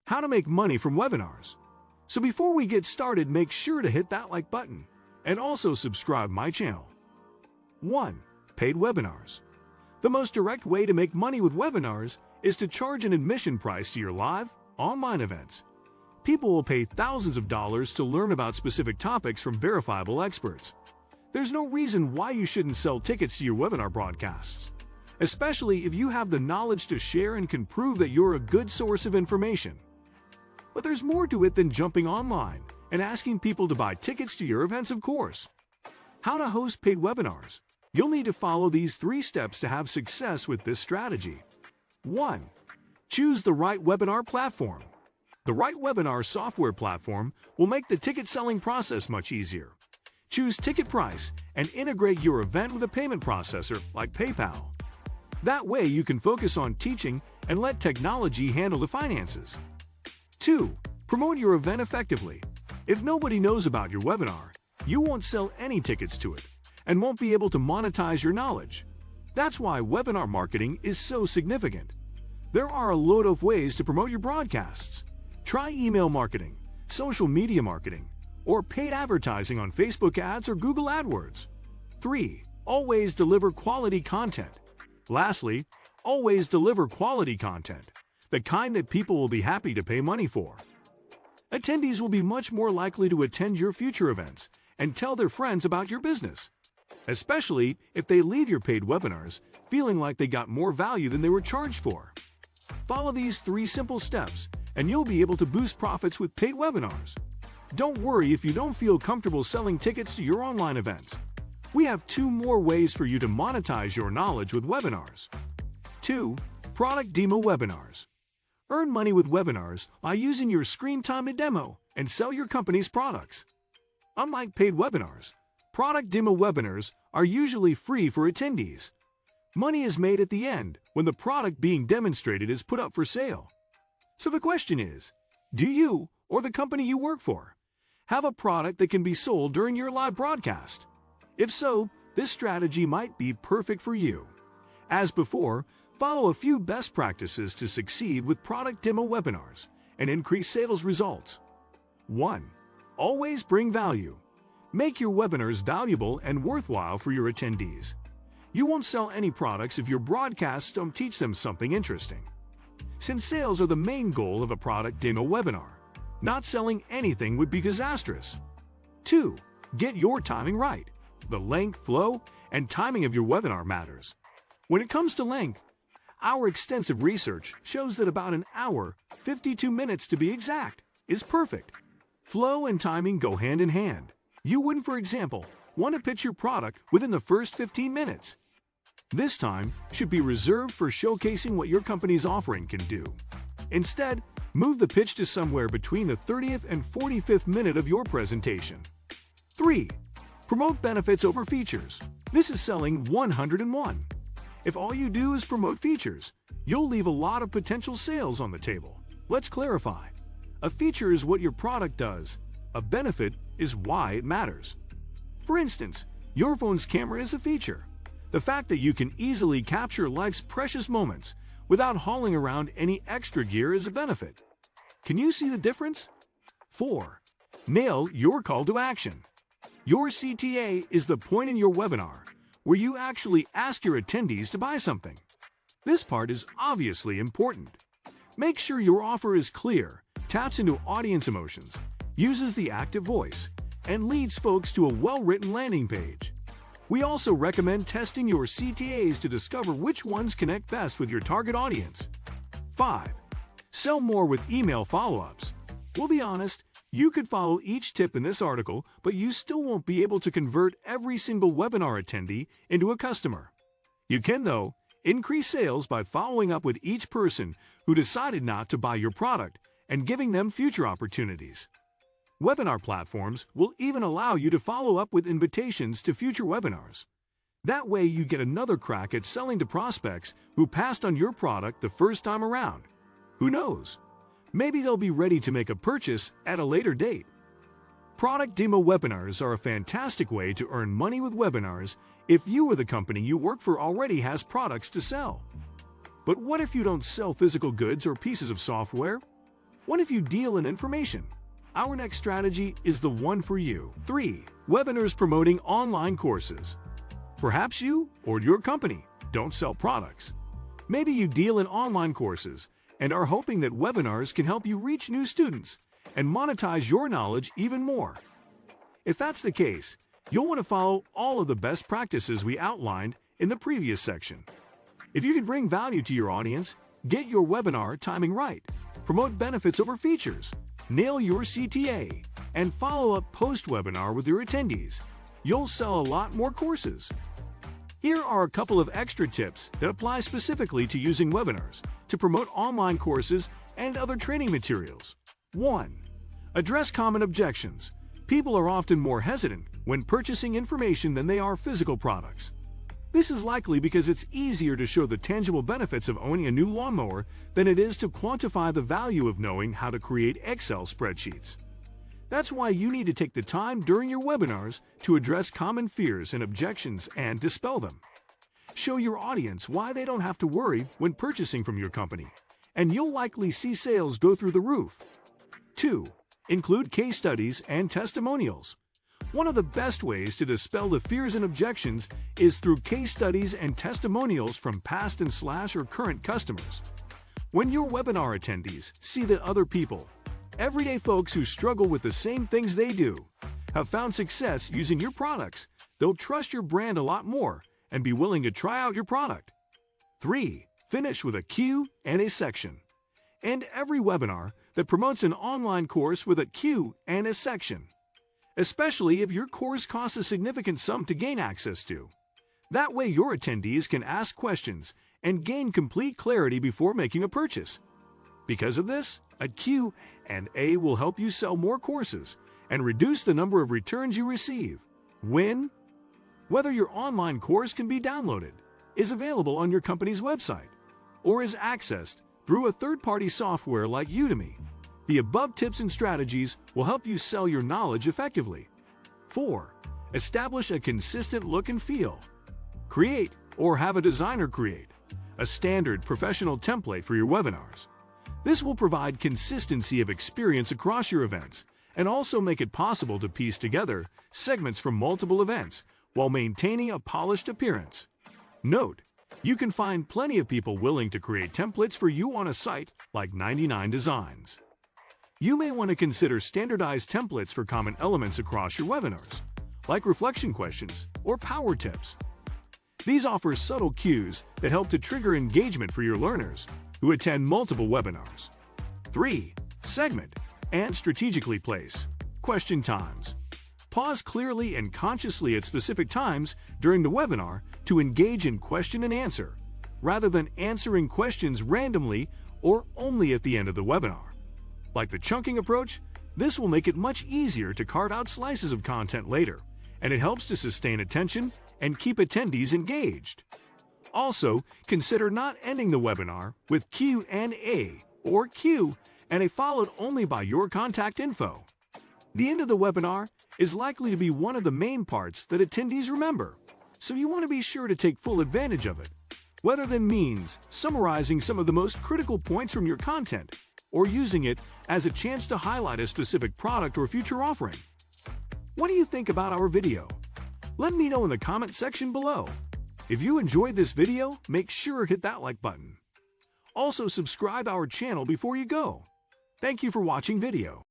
How to make money from webinars. So before we get started, make sure to hit that like button and also subscribe my channel. 1. Paid webinars. The most direct way to make money with webinars is to charge an admission price to your live, online events. People will pay thousands of dollars to learn about specific topics from verifiable experts. There's no reason why you shouldn't sell tickets to your webinar broadcasts, especially if you have the knowledge to share and can prove that you're a good source of information. But there's more to it than jumping online and asking people to buy tickets to your events, of course. How to host paid webinars. You'll need to follow these 3 steps to have success with this strategy. 1. Choose the right webinar platform. The right webinar software platform will make the ticket selling process much easier. Choose ticket price and integrate your event with a payment processor like PayPal. That way you can focus on teaching and let technology handle the finances. 2. Promote your event effectively. If nobody knows about your webinar, you won't sell any tickets to it and won't be able to monetize your knowledge. That's why webinar marketing is so significant. There are a load of ways to promote your broadcasts. Try email marketing, social media marketing, or paid advertising on Facebook ads or Google AdWords. 3. Always deliver quality content. Lastly, always deliver quality content, the kind that people will be happy to pay money for. Attendees will be much more likely to attend your future events and tell their friends about your business, especially if they leave your paid webinars feeling like they got more value than they were charged for. Follow these 3 simple steps and you'll be able to boost profits with paid webinars. Don't worry if you don't feel comfortable selling tickets to your online events. We have 2 more ways for you to monetize your knowledge with webinars. 2. Product demo webinars. Earn money with webinars by using your screen time to demo and sell your company's products. Unlike paid webinars, product demo webinars are usually free for attendees. Money is made at the end when the product being demonstrated is put up for sale. So the question is, do you or the company you work for have a product that can be sold during your live broadcast? If so, this strategy might be perfect for you. As before, follow a few best practices to succeed with product demo webinars and increase sales results. 1. Always bring value. Make your webinars valuable and worthwhile for your attendees. You won't sell any products if your broadcasts don't teach them something interesting. Since sales are the main goal of a product demo webinar, not selling anything would be disastrous. 2. Get your timing right. The length, flow, and timing of your webinar matters. When it comes to length, our extensive research shows that about an hour, 52 minutes to be exact, is perfect. Flow and timing go hand in hand. You wouldn't, for example, want to pitch your product within the first 15 minutes. This time should be reserved for showcasing what your company's offering can do. Instead, move the pitch to somewhere between the 30th and 45th minute of your presentation. 3. Promote benefits over features. This is selling 101. If all you do is promote features, you'll leave a lot of potential sales on the table. Let's clarify. A feature is what your product does. A benefit is why it matters. For instance, your phone's camera is a feature. The fact that you can easily capture life's precious moments without hauling around any extra gear is a benefit. Can you see the difference? 4. Nail your call to action. Your CTA is the point in your webinar where you actually ask your attendees to buy something. This part is obviously important. Make sure your offer is clear, taps into audience emotions, uses the active voice, and leads folks to a well-written landing page. We also recommend testing your CTAs to discover which ones connect best with your target audience. 5. Sell more with email follow-ups. We'll be honest, you could follow each tip in this article, but you still won't be able to convert every single webinar attendee into a customer. You can, though, increase sales by following up with each person who decided not to buy your product and giving them future opportunities. Webinar platforms will even allow you to follow up with invitations to future webinars. That way you get another crack at selling to prospects who passed on your product the first time around. Who knows? Maybe they'll be ready to make a purchase at a later date. Product demo webinars are a fantastic way to earn money with webinars if you or the company you work for already has products to sell. But what if you don't sell physical goods or pieces of software? What if you deal in information? Our next strategy is the one for you. 3. Webinars promoting online courses. Perhaps you or your company don't sell products. Maybe you deal in online courses and are hoping that webinars can help you reach new students and monetize your knowledge even more. If that's the case, you'll want to follow all of the best practices we outlined in the previous section. If you can bring value to your audience, get your webinar timing right, promote benefits over features, nail your CTA, and follow up post-webinar with your attendees, you'll sell a lot more courses. Here are a couple of extra tips that apply specifically to using webinars to promote online courses and other training materials. 1. Address common objections. People are often more hesitant when purchasing information than they are physical products. This is likely because it's easier to show the tangible benefits of owning a new lawnmower than it is to quantify the value of knowing how to create Excel spreadsheets. That's why you need to take the time during your webinars to address common fears and objections and dispel them. Show your audience why they don't have to worry when purchasing from your company, and you'll likely see sales go through the roof. 2. Include case studies and testimonials. One of the best ways to dispel the fears and objections is through case studies and testimonials from past and or current customers. When your webinar attendees see that other people, everyday folks who struggle with the same things they do, have found success using your products, they'll trust your brand a lot more and be willing to try out your product. 3. Finish with a Q&A section. End every webinar that promotes an online course with a Q&A section, especially if your course costs a significant sum to gain access to. That way your attendees can ask questions and gain complete clarity before making a purchase. Because of this, a Q&A will help you sell more courses and reduce the number of returns you receive. Win? Whether your online course can be downloaded, is available on your company's website, or is accessed through a third-party software like Udemy, the above tips and strategies will help you sell your knowledge effectively. 4. Establish a consistent look and feel. Create, or have a designer create, a standard professional template for your webinars. This will provide consistency of experience across your events and also make it possible to piece together segments from multiple events while maintaining a polished appearance. Note, you can find plenty of people willing to create templates for you on a site like 99 Designs. You may want to consider standardized templates for common elements across your webinars, like reflection questions or power tips. These offer subtle cues that help to trigger engagement for your learners who attend multiple webinars. 3. Segment and strategically place question times. Pause clearly and consciously at specific times during the webinar to engage in question and answer, rather than answering questions randomly or only at the end of the webinar. Like the chunking approach, this will make it much easier to carve out slices of content later, and it helps to sustain attention and keep attendees engaged. Also, consider not ending the webinar with Q&A or Q&A followed only by your contact info. The end of the webinar is likely to be one of the main parts that attendees remember, so you want to be sure to take full advantage of it, whether that means summarizing some of the most critical points from your content or using it as a chance to highlight a specific product or future offering. What do you think about our video? Let me know in the comment section below. If you enjoyed this video, make sure to hit that like button. Also subscribe our channel before you go. Thank you for watching video.